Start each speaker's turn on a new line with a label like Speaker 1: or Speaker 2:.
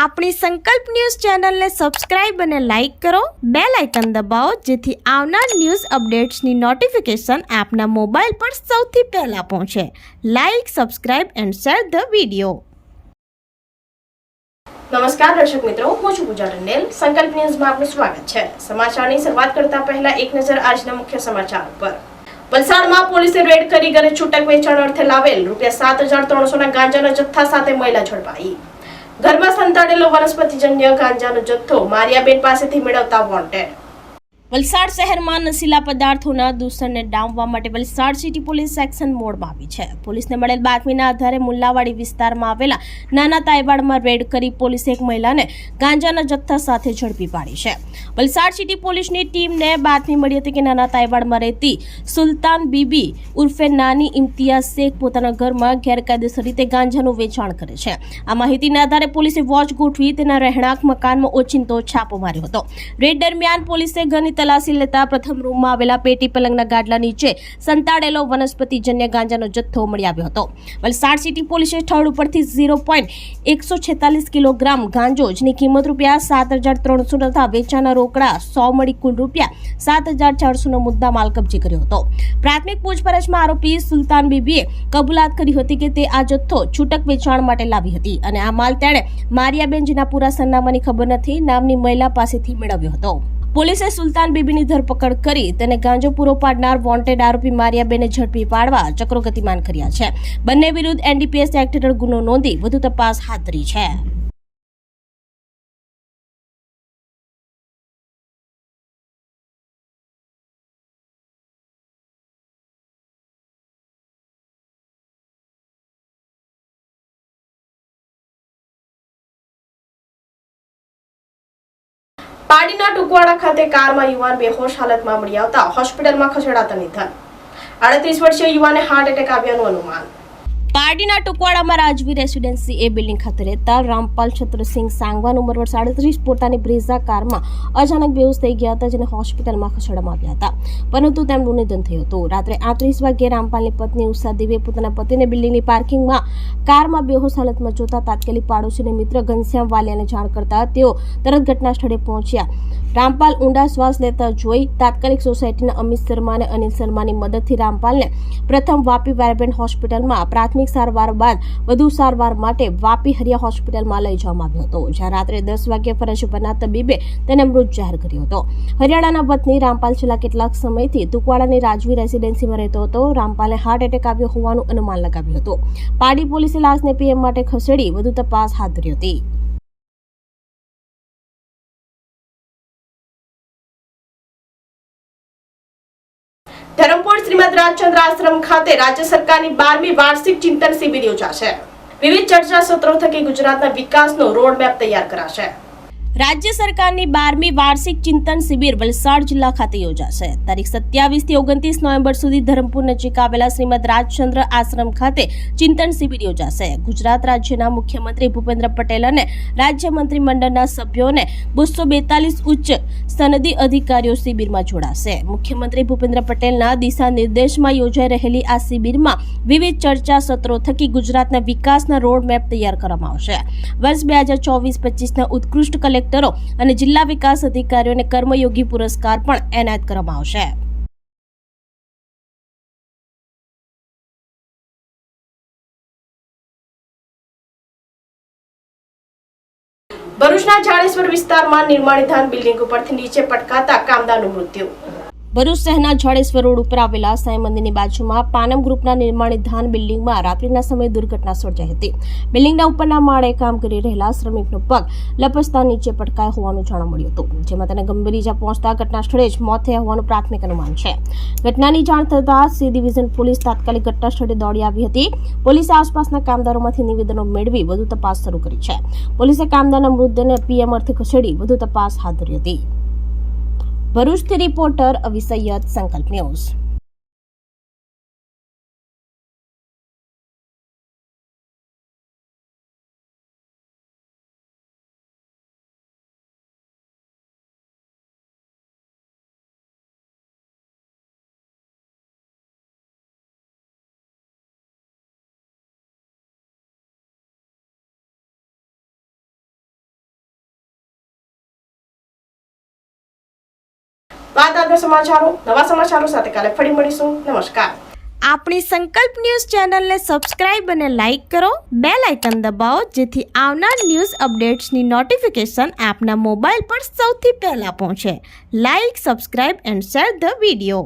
Speaker 1: આપણી સંકલ્પ ન્યૂઝ ચેનલને સબસ્ક્રાઇબ અને લાઇક કરો, બેલ આઇકન દબાવો જેથી આવનાર ન્યૂઝ અપડેટ્સની નોટિફિકેશન આપના મોબાઈલ પર સૌથી પહેલા પહોંચે. Like, subscribe and share the video.
Speaker 2: નમસ્કાર દર્શક મિત્રો, હું છું પૂજા ટંડેલ. સંકલ્પ ન્યૂઝમાં આપનું સ્વાગત છે. સમાચારની શરૂઆત કરતા પહેલા એક નજર આજના મુખ્ય સમાચાર પર. વલસાડમાં પોલીસે રેડ કરી ઘરે છૂટક વેચાણ અર્થે લાવેલ ₹7,300ના ગાંજાના જથ્થા સાથે મહિલા ઝડપાઈ. ઘરમાં સંતાડેલો વનસ્પતિજન્ય ગાંજાનો જથ્થો મારિયાબેન પાસેથી મેળવતા વોન્ટેડ. વલસાડ શહેરમાં નશીલા પદાર્થોના દૂષણને ડામવા માટે વલસાડ સિટી પોલીસ એક્શન મોડમાં આવી છે. પોલીસને મળેલ બાતમીના આધારે મુલ્લાવાડી વિસ્તારમાં આવેલા નાના તાઇવાડમાં રેડ કરી પોલીસે એક મહિલાને ગાંજાના જથ્થા સાથે ઝડપી પાડી છે. વલસાડ સિટી પોલીસની ટીમને બાતમી મળી હતી કે નાના તાઇવાડમાં રહેતી સુલતાન બીબી ઉર્ફે નાની ઇમ્તિયાઝ શેખ પોતાના ઘરમાં ગેરકાયદેસર રીતે ગાંજાનું વેચાણ કરે છે. આ માહિતીના આધારે પોલીસે વોચ ગોઠવી તેના રહેણાંક મકાનમાં ઓચિંતો છાપો માર્યો હતો. રેડ દરમિયાન પોલીસે ઘરની તલાશી લેતા પ્રથમ રૂમમાં આવેલા પેટી પલંગના ગાડલા નીચે સંતાડેલો વનસ્પતિજન્ય ગાંજાનો જથ્થો મળી આવ્યો હતો. વલસાડ સિટી પોલીસે સ્થળ ઉપરથી 0.146 કિલોગ્રામ ગાંજો જેની કિંમત ₹7,300 તથા વેચાણના રોકડા 100 મળી કુલ ₹7,400નો મુદ્દા માલ કબજે કર્યો હતો. પ્રાથમિક પૂછપરછમાં આરોપી સુલતાન બીબીએ કબૂલાત કરી હતી કે તે આ જથ્થો છૂટક વેચાણ માટે લાવી હતી અને આ માલ તેણે મારિયાબેન જેના પૂરા સરનામાની ખબર નથી નામની મહિલા પાસેથી મેળવ્યો હતો. પોલીસે સુલતાન બીબીની ધરપકડ કરી તેને ગાંજો પૂરો પાડનાર વોન્ટેડ આરોપી મારિયાબેનને ઝડપી પાડવા ચક્રો ગતિમાન કર્યા છે. બંને વિરુદ્ધ NDPS એક્ટ હેઠળ ગુનો નોંધી વધુ તપાસ હાથ ધરી છે. પાડીના ટુકવાડા ખાતે કારમાં યુવાન બેહોશ હાલતમાં મળી આવતા હોસ્પિટલમાં ખસેડાતા નિધન. 38 વર્ષીય યુવાનને હાર્ટ એટેક આવ્યાનું અનુમાન. પાડીના ટુકવાડામાં રાજવી રેસિડેન્સી એ બિલ્ડિંગ ખાતે રહેતા રામપાલ છત્રસિંહ સાંગવાન ઉંમર વર્ષ 38 પોતાની બ્રેઝા કારમાં અચાનક બેહોશ થઈ ગયા હતા જેને હોસ્પિટલમાં ખસેડવામાં આવ્યા હતા પરંતુ તેમનું નિધન થયું હતું. રાત્રે 38 વાગ્યે રામપાલની પત્ની ઉષા દેવીએ પોતાના પતિને બિલ્ડિંગની પાર્કિંગમાં કારમાં બેહોશ હાલતમાં જોતા તાત્કાલિક પાડોશીને મિત્ર ઘનશ્યામ વાલિયાને જાણ કરતા તેઓ તરત ઘટના સ્થળે પહોંચ્યા. રામપાલ ઊંડા શ્વાસ લેતા જોઈ તાત્કાલિક સોસાયટીના અમિત શર્મા અને અનિલ શર્માની મદદથી રામપાલને પ્રથમ વાપી વાયબ્રન્ટ હોસ્પિટલમાં પ્રાથમિક સારવાર બાદ વધુ સારવાર માટે વાપી હરિયા હોસ્પિટલમાં લઈ જવામાં આવ્યો હતો. જ્યાં રાત્રે 10 વાગ્યે ફરજ ઉપરના તબીબે તેને મૃત જાહેર કર્યો હતો. હરિયાણાના વતની રામપાલ છેલ્લા કેટલાક સમયથી ટુકવાડાની રાજવી રેસિડેન્સીમાં રહેતો હતો. રામપાલને હાર્ટ એટેક આવ્યો હોવાનું અનુમાન લગાવ્યું હતું. પાડી પોલીસે લાશને PM માટે ખસેડી વધુ તપાસ હાથ ધરી હતી. ધરમપુર શ્રીમદ રાજચંદ્ર આશ્રમ ખાતે રાજ્ય સરકારની 12મી વાર્ષિક ચિંતન શિબિર યોજાશે. વિવિધ ચર્ચા સત્રો થકી ગુજરાતના વિકાસનો રોડમેપ તૈયાર કરાશે. રાજ્ય સરકારની 12મી વાર્ષિક ચિંતન શિબિર વલસાડ જિલ્લા ખાતે યોજાશે. તારીખ 27 થી 29 નવેમ્બર સુધી ધરમપુર નજીક આવેલા શ્રીમદ રાજચંદ્ર આશ્રમ ખાતે ચિંતન શિબિર યોજાશે. ગુજરાત રાજ્યના મુખ્યમંત્રી ભૂપેન્દ્ર પટેલ અને રાજ્ય મંત્રીમંડળના સભ્યોને 242 ઉચ્ચ સનદી અધિકારીઓ શિબિરમાં જોડાશે. મુખ્યમંત્રી ભૂપેન્દ્ર પટેલના દિશા નિર્દેશમાં યોજાઈ રહેલી આ શિબિરમાં વિવિધ ચર્ચા સત્રો થકી ગુજરાતના વિકાસના રોડમેપ તૈયાર કરવામાં આવશે. વર્ષ 2024-25ના ઉત્કૃષ્ટ કલેક્ટરો અને જિલ્લા વિકાસ અધિકારીઓને કર્મયોગી પુરસ્કાર પણ એનાયત કરવામાં આવશે. ભરૂચના જાડેશ્વર વિસ્તારમાં નિર્માણાધીન બિલ્ડિંગ ઉપરથી નીચે પટકાતા કામદારનું મૃત્યુ. ભરૂચ શહેરના જાડેશ્વર રોડ ઉપર આવેલા સાંઈ મંદિરની બાજુમાં પાનમ ગ્રુપના નિર્માણાધીન બિલ્ડિંગમાં રાત્રિના સમયે દુર્ઘટના સર્જાઈ હતી. બિલ્ડિંગના ઉપરના માળે કામ કરી રહેલા શ્રમિકનો પગ લપસતા નીચે પટકાયો હોવાનું જાણવા મળ્યું હતું, જેમાં તેને ગંભીર ઈજા પહોંચતા ઘટના સ્થળે જ મોત થયા હોવાનું પ્રાથમિક અનુમાન છે. ઘટનાની જાણ થતાં સી ડિવિઝન પોલીસ તાત્કાલિક ઘટના સ્થળે દોડી આવી હતી. પોલીસે આસપાસના કામદારોમાંથી નિવેદનો મેળવી વધુ તપાસ શરૂ કરી છે. પોલીસે કામદારના મૃતદેહને PM અર્થે ખસેડી વધુ તપાસ હાથ ધરી હતી. ભરૂચથી રિપોર્ટર અવી સૈયદ, સંકલ્પ ન્યૂઝ. બાદ આજના સમાચારો નવા સમાચારો સાથે કાલે ફરી મળીશું. નમસ્કાર.
Speaker 1: આપણી સંકલ્પ ન્યૂઝ ચેનલને સબસ્ક્રાઇબ અને લાઇક કરો, બેલ આઇકન દબાવો જેથી આવનાર ન્યૂઝ અપડેટ્સની નોટિફિકેશન આપના મોબાઈલ પર સૌથી પહેલા પહોંચે. Like, subscribe and share the video.